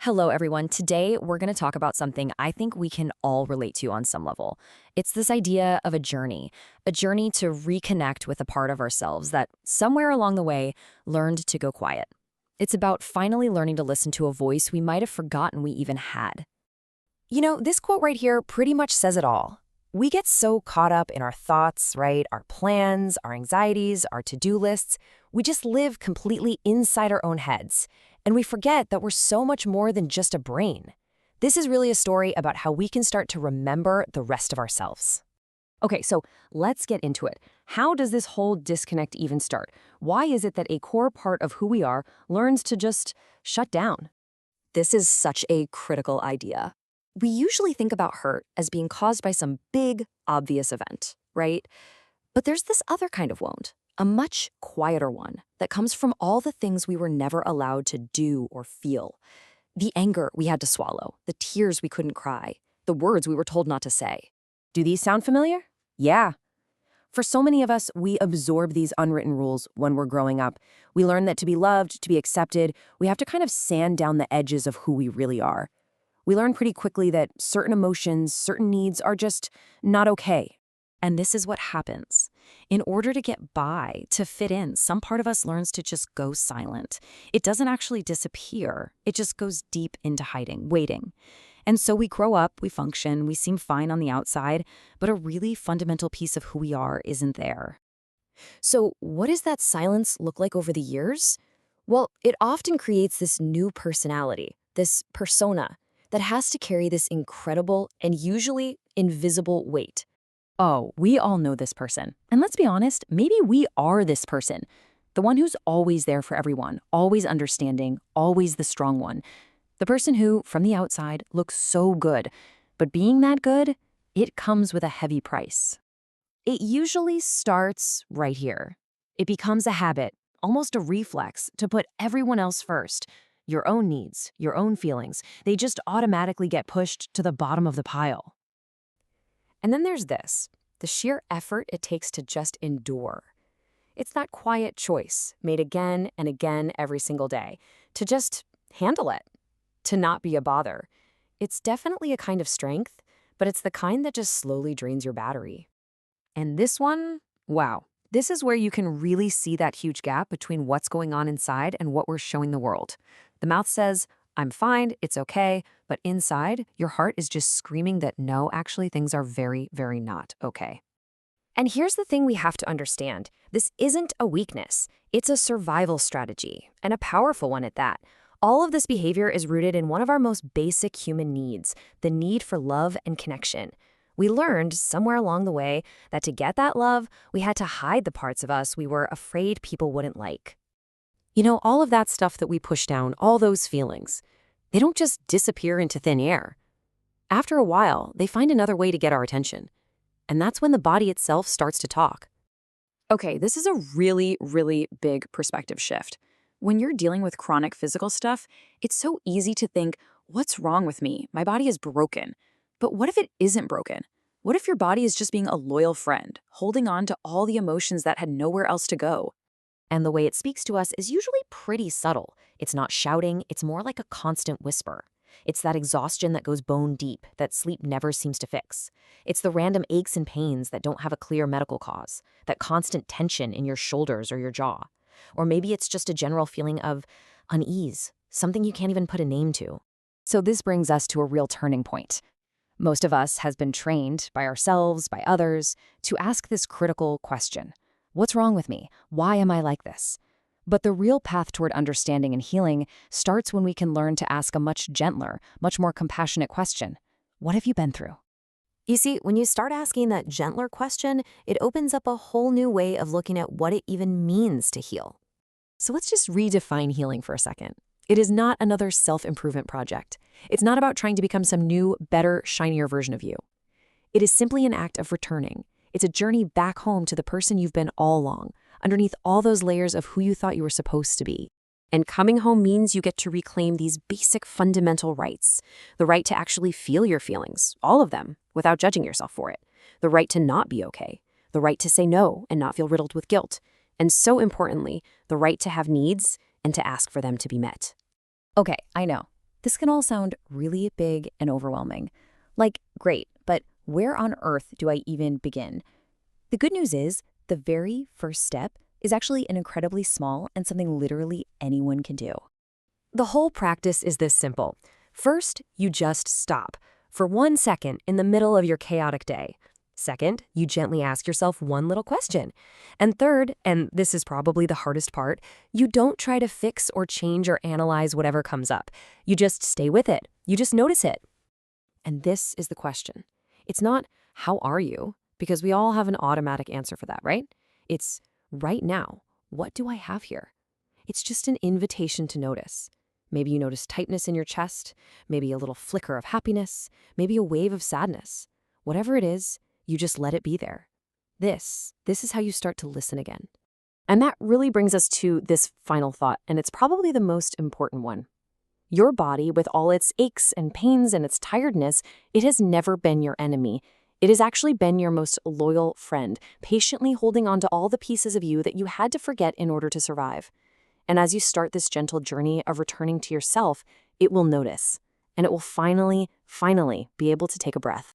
Hello, everyone. Today, we're going to talk about something I think we can all relate to on some level. It's this idea of a journey to reconnect with a part of ourselves that somewhere along the way learned to go quiet. It's about finally learning to listen to a voice we might have forgotten we even had. This quote right here pretty much says it all. We get so caught up in our thoughts, right? Our plans, our anxieties, our to-do lists. We just live completely inside our own heads. And we forget that we're so much more than just a brain. This is really a story about how we can start to remember the rest of ourselves. Okay, so let's get into it. How does this whole disconnect even start? Why is it that a core part of who we are learns to just shut down? This is such a critical idea. We usually think about hurt as being caused by some big, obvious event, right? But there's this other kind of wound, a much quieter one that comes from all the things we were never allowed to do or feel. The anger we had to swallow, the tears we couldn't cry, the words we were told not to say. Do these sound familiar? Yeah. For so many of us, we absorb these unwritten rules when we're growing up. We learn that to be loved, to be accepted, we have to kind of sand down the edges of who we really are. We learn pretty quickly that certain emotions, certain needs are just not okay. And this is what happens. In order to get by, to fit in, some part of us learns to just go silent. It doesn't actually disappear. It just goes deep into hiding, waiting. And so we grow up, we function, we seem fine on the outside, but a really fundamental piece of who we are isn't there. So what does that silence look like over the years? Well, it often creates this new personality, this persona, that has to carry this incredible and usually invisible weight. Oh, we all know this person. And let's be honest, maybe we are this person. The one who's always there for everyone, always understanding, always the strong one. The person who, from the outside, looks so good. But being that good, it comes with a heavy price. It usually starts right here. It becomes a habit, almost a reflex, to put everyone else first. Your own needs, your own feelings, they just automatically get pushed to the bottom of the pile. And then there's this, the sheer effort it takes to just endure. It's that quiet choice made again and again every single day to just handle it, to not be a bother. It's definitely a kind of strength, but it's the kind that just slowly drains your battery. And this one, wow, this is where you can really see that huge gap between what's going on inside and what we're showing the world. The mouth says, I'm fine, it's okay, but inside, your heart is just screaming that no, actually things are very, very not okay. And here's the thing we have to understand. This isn't a weakness. It's a survival strategy, and a powerful one at that. All of this behavior is rooted in one of our most basic human needs, the need for love and connection. We learned somewhere along the way that to get that love, we had to hide the parts of us we were afraid people wouldn't like. All of that stuff that we push down, all those feelings, they don't just disappear into thin air. After a while, they find another way to get our attention. And that's when the body itself starts to talk. Okay, this is a really, really big perspective shift. When you're dealing with chronic physical stuff, it's so easy to think, what's wrong with me? My body is broken. But what if it isn't broken? What if your body is just being a loyal friend, holding on to all the emotions that had nowhere else to go? And the way it speaks to us is usually pretty subtle. It's not shouting, it's more like a constant whisper. It's that exhaustion that goes bone deep, that sleep never seems to fix. It's the random aches and pains that don't have a clear medical cause, that constant tension in your shoulders or your jaw. Or maybe it's just a general feeling of unease, something you can't even put a name to. So this brings us to a real turning point. Most of us has been trained by ourselves, by others, to ask this critical question. What's wrong with me? Why am I like this? But the real path toward understanding and healing starts when we can learn to ask a much gentler, much more compassionate question. What have you been through? You see, when you start asking that gentler question, it opens up a whole new way of looking at what it even means to heal. So let's just redefine healing for a second. It is not another self-improvement project. It's not about trying to become some new, better, shinier version of you. It is simply an act of returning. It's a journey back home to the person you've been all along, underneath all those layers of who you thought you were supposed to be. And coming home means you get to reclaim these basic fundamental rights. The right to actually feel your feelings, all of them, without judging yourself for it. The right to not be okay. The right to say no and not feel riddled with guilt. And so importantly, the right to have needs and to ask for them to be met. Okay, I know. This can all sound really big and overwhelming. Like, great, but where on earth do I even begin? The good news is, the very first step is actually an incredibly small and something literally anyone can do. The whole practice is this simple. First, you just stop for 1 second in the middle of your chaotic day. Second, you gently ask yourself one little question. And third, and this is probably the hardest part, you don't try to fix or change or analyze whatever comes up. You just stay with it. You just notice it. And this is the question. It's not, how are you? Because we all have an automatic answer for that, right? It's, right now, what do I have here? It's just an invitation to notice. Maybe you notice tightness in your chest, maybe a little flicker of happiness, maybe a wave of sadness. Whatever it is, you just let it be there. This is how you start to listen again. And that really brings us to this final thought, and it's probably the most important one. Your body, with all its aches and pains and its tiredness, it has never been your enemy. It has actually been your most loyal friend, patiently holding on to all the pieces of you that you had to forget in order to survive. And as you start this gentle journey of returning to yourself, it will notice, and it will finally be able to take a breath.